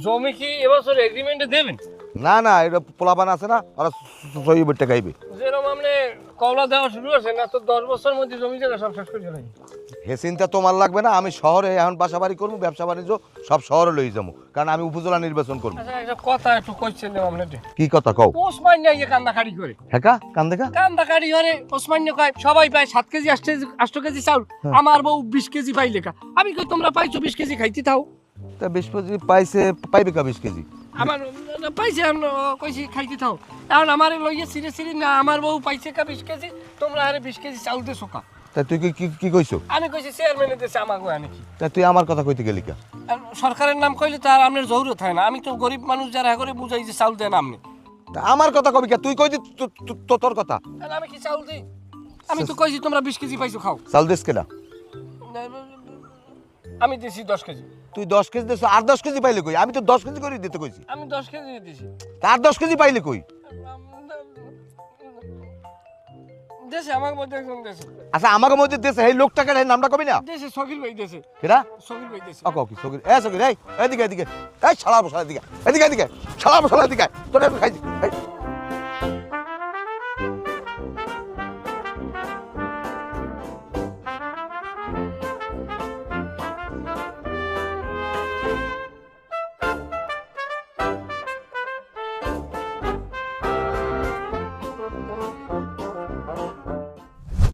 জমি কি এবছর এগ্রিমেন্টে দেবেন? না না, এটা পোলাপান আছে না, ওরা সই বেটে খাইবে। যেরকম আপনি কওলা দেওয়া শুরু করছেন না, তো 10 বছর মধ্যে জমি জায়গা সব শেষ করে ফেলাই। হে চিন্তা তোমার লাগবে না, আমি শহরে এখন বাসা বাড়ি করবো, ব্যবসা বাণিজ্য সব শহরে লই যাবো, কারণ আমি উপজেলা নির্বাচন করবো। আচ্ছা, একটা কথা একটু কইছেন আপনাকে। কি কথা কও? ওসমান নিয়ে কান্দা কাটি করে। হ্যাঁ কান দেখা কান্দা কাটি করে ওসমান নিয়ে কয় সবাই পায় 7 কেজি 8 কেজি চাউল, আমার বউ 20 কেজি পাই লেখা। আমি কই তোমরা পাইছো 20 কেজি খাইতে থাও। তা 20 কেজি পাইছে, পাইবে কা 20 কেজি? আমার পাইছে কইছি খাইতে থাও। এখন আমার লইয়ে সিরে সিরে না, আমার বউ পাইছে কা 20 কেজি, তোমরা আরে 20 কেজি চাউল দেছো কা। তা তুই কি কি কইছো? আমি কইছি চেয়ারম্যানে দেছে আমাকে আনে কি। তা তুই আমার কথা কইতে গেলি কা? আর সরকারের নাম কইলে তার আপনার জরুরত হয় না। আমি তো গরিব মানুষ, যারা করে বুঝাই যে চাউল দেন আপনি। তা আমার কথা কবি কা? তুই কই দি তোর কথা? আর আমি কি চাউল দিই? আমি তো কইছি তোমরা 20 কেজি পাইছো খাও। চাল দিস কেডা? আমি দিছি 10 কেজি। তুই 10 কেজি দিস, আর 10 কেজি পাইলে কই? আমি তো 10 কেজি করে দিতে কইছি। আমি 10 কেজি দিছি। তার 10 কেজি পাইলে কই? দেশে আমার মধ্যে একজন দেশে। আচ্ছা, আমাকে মধ্যে দেশে এই লোকটাকে নামটা কবি না? দেশে সকিল ভাই দেশে। কেডা? সকিল ভাই দেশে। ও কি সকিল? এ সকিল, এই এদিকে এদিকে, এই শালা বসালা এদিকে, এদিকে এদিকে, শালা বসালা এদিকে, তোরে আমি খাইছি।